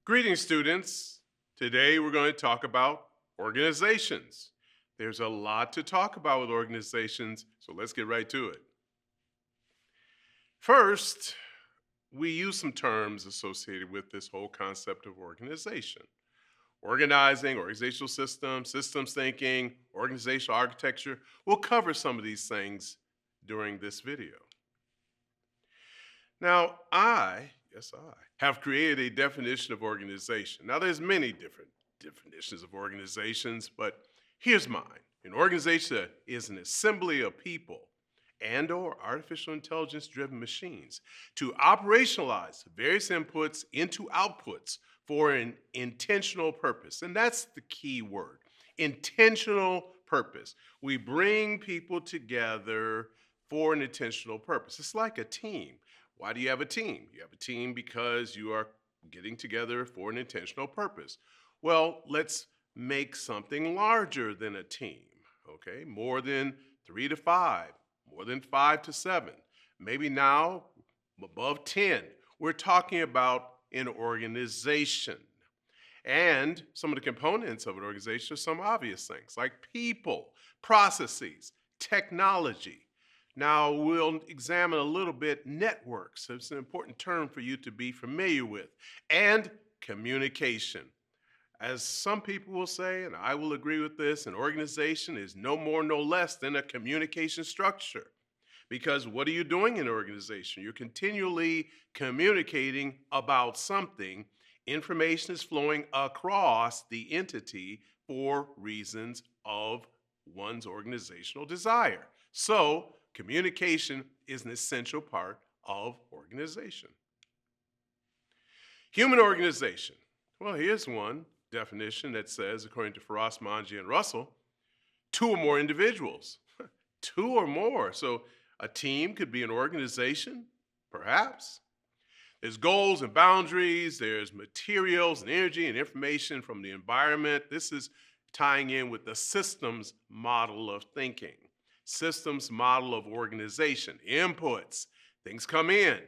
Greetings, students. Today we're going to talk about organizations. There's a lot to talk about with organizations, so let's get right to it. First, we use some terms associated with this whole concept of organization. Organizing, organizational systems, systems thinking, organizational architecture. We'll cover some of these things during this video. Now, I have created a definition of organization. Now, there's many different definitions of organizations, but here's mine. An organization is an assembly of people and or artificial intelligence driven machines to operationalize various inputs into outputs for an intentional purpose. And that's the key word, intentional purpose. We bring people together for an intentional purpose. It's like a team. Why do you have a team? You have a team because you are getting together for an intentional purpose. Well, let's make something larger than a team, okay? More than 3 to 5, more than 5 to 7, maybe now above 10. We're talking about an organization. And some of the components of an organization are some obvious things like people, processes, technology. Now, we'll examine a little bit networks. It's an important term for you to be familiar with. And communication. As some people will say, and I will agree with this, an organization is no more, no less than a communication structure. Because what are you doing in an organization? You're continually communicating about something. Information is flowing across the entity for reasons of one's organizational desire. So, communication is an essential part of organization. Human organization. Well, here's one definition that says, according to Faraz, Manji, and Russell, 2 or more individuals. 2 or more. So a team could be an organization, perhaps. There's goals and boundaries. There's materials and energy and information from the environment. This is tying in with the systems model of thinking. Systems model of organization, inputs, things come in.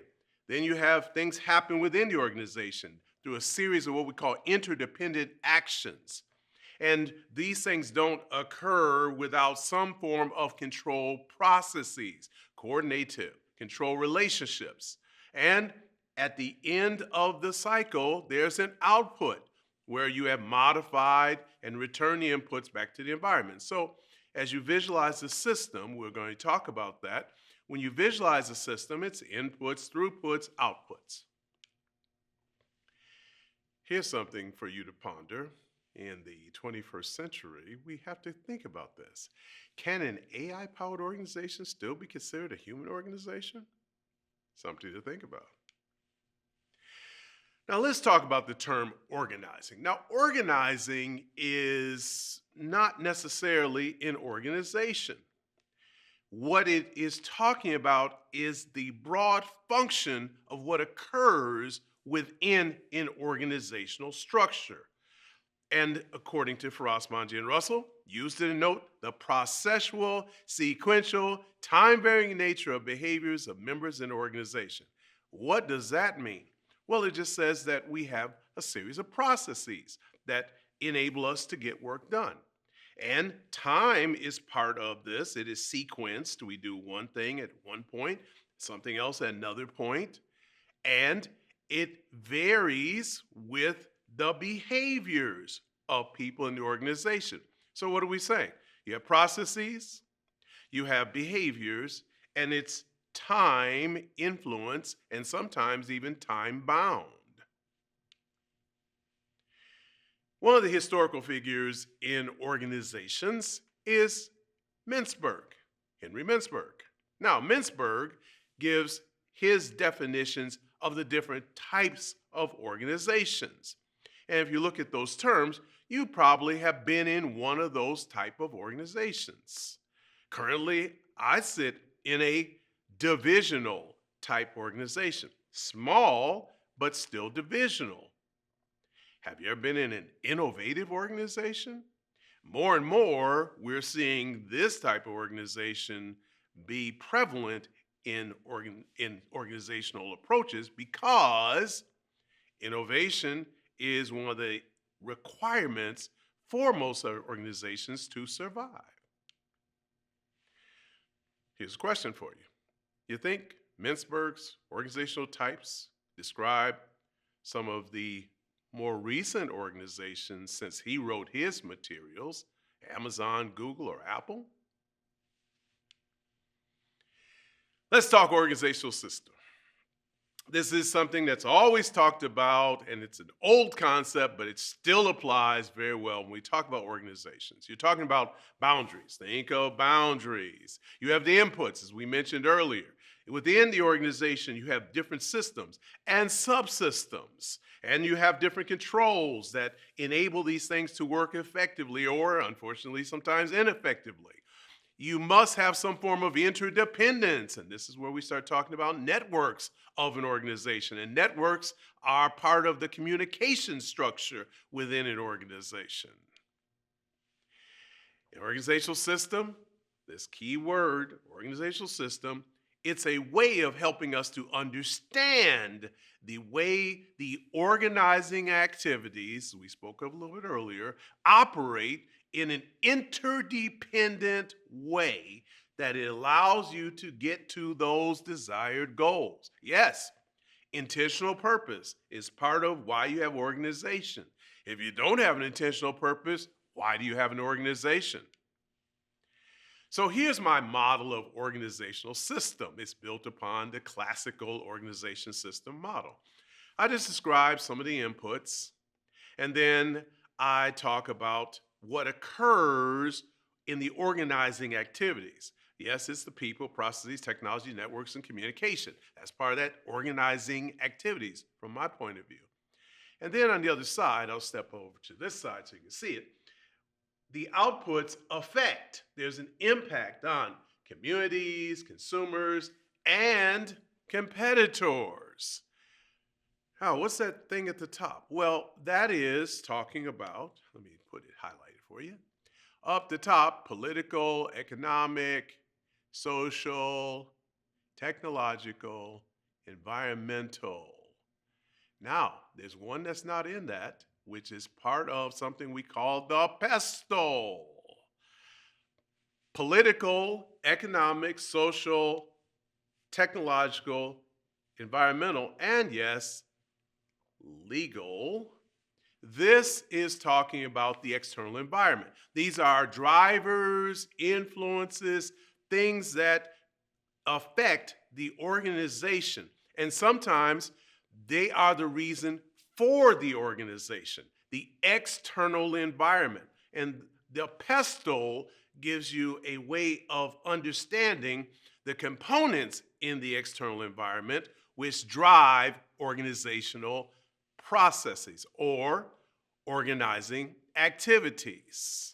Then you have things happen within the organization through a series of what we call interdependent actions. And these things don't occur without some form of control processes, coordinative, control relationships. And at the end of the cycle, there's an output where you have modified and returned the inputs back to the environment. So as you visualize the system, we're going to talk about that. When you visualize the system, it's inputs, throughputs, outputs. Here's something for you to ponder. In the 21st century, we have to think about this. Can an AI-powered organization still be considered a human organization? Something to think about. Now let's talk about the term organizing. Now, organizing is not necessarily an organization. What it is talking about is the broad function of what occurs within an organizational structure. And according to Faraz, Manji, and Russell, used to denote the processual, sequential, time-varying nature of behaviors of members in an organization. What does that mean? Well, it just says that we have a series of processes that enable us to get work done. And time is part of this. It is sequenced. We do one thing at one point, something else at another point, and it varies with the behaviors of people in the organization. So what are we saying? You have processes, you have behaviors, and it's time influence, and sometimes even time bound. One of the historical figures in organizations is Mintzberg, Henry Mintzberg. Now, Mintzberg gives his definitions of the different types of organizations. And if you look at those terms, you probably have been in one of those type of organizations. Currently, I sit in a divisional type organization. Small, but still divisional. Have you ever been in an innovative organization? More and more, we're seeing this type of organization be prevalent in organizational approaches because innovation is one of the requirements for most organizations to survive. Here's a question for you. You think Mintzberg's organizational types describe some of the more recent organizations since he wrote his materials, Amazon, Google, or Apple? Let's talk organizational system. This is something that's always talked about, and it's an old concept, but it still applies very well when we talk about organizations. You're talking about boundaries. Think of boundaries. You have the inputs, as we mentioned earlier. Within the organization, you have different systems and subsystems, and you have different controls that enable these things to work effectively or, unfortunately, sometimes ineffectively. You must have some form of interdependence. And this is where we start talking about networks of an organization. And networks are part of the communication structure within an organization. An organizational system, this key word, organizational system, it's a way of helping us to understand the way the organizing activities we spoke of a little bit earlier operate in an interdependent way that it allows you to get to those desired goals. Yes, intentional purpose is part of why you have organization. If you don't have an intentional purpose, why do you have an organization? So here's my model of organizational system. It's built upon the classical organization system model. I just describe some of the inputs, and then I talk about what occurs in the organizing activities. Yes, it's the people, processes, technology, networks, and communication. That's part of that organizing activities from my point of view. And then on the other side, I'll step over to this side so you can see it. The outputs affect. There's an impact on communities, consumers, and competitors. Now, what's that thing at the top? Well, that is talking about, let me put it highlighted for you. Up the top, political, economic, social, technological, environmental. Now, there's one that's not in that, which is part of something we call the pestle. Political, economic, social, technological, environmental, and yes, legal. This is talking about the external environment. These are drivers, influences, things that affect the organization. And sometimes they are the reason for the organization, the external environment. And the pestle gives you a way of understanding the components in the external environment which drive organizational processes or organizing activities.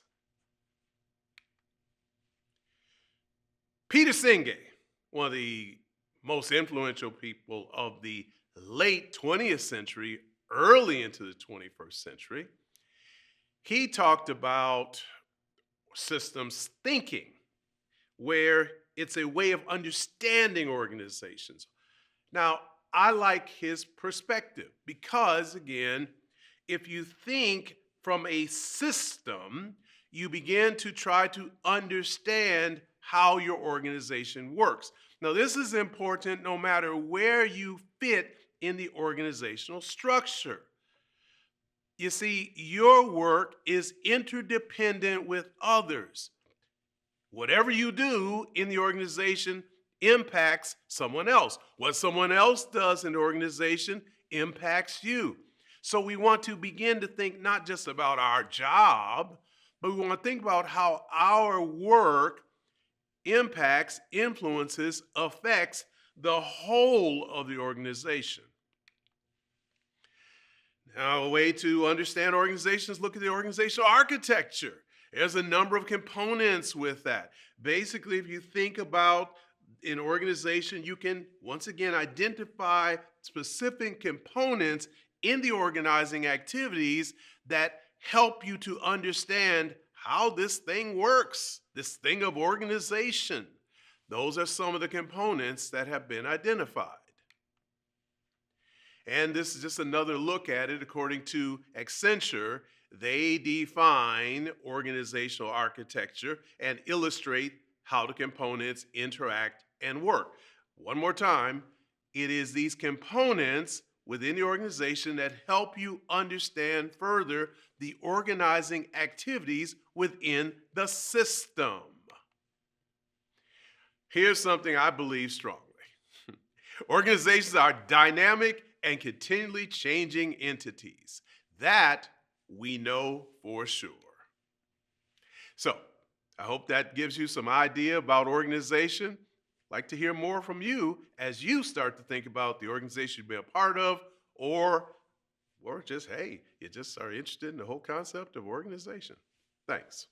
Peter Senge, one of the most influential people of the late 20th century, early into the 21st century, he talked about systems thinking, where it's a way of understanding organizations. Now, I like his perspective because, again, if you think from a system, you begin to try to understand how your organization works. Now, this is important no matter where you fit in the organizational structure. You see, your work is interdependent with others. Whatever you do in the organization impacts someone else. What someone else does in the organization impacts you. So we want to begin to think not just about our job, but we want to think about how our work impacts, influences, affects the whole of the organization. Now, a way to understand organizations, look at the organizational architecture. There's a number of components with that. Basically, if you think about an organization, you can, once again, identify specific components in the organizing activities that help you to understand how this thing works, this thing of organization. Those are some of the components that have been identified. And this is just another look at it. According to Accenture, they define organizational architecture and illustrate how the components interact and work. One more time, it is these components within the organization that help you understand further the organizing activities within the system. Here's something I believe strongly. Organizations are dynamic and continually changing entities. That we know for sure. So, I hope that gives you some idea about organization. I'd like to hear more from you as you start to think about the organization you've been a part of, or just, hey, you just are interested in the whole concept of organization. Thanks.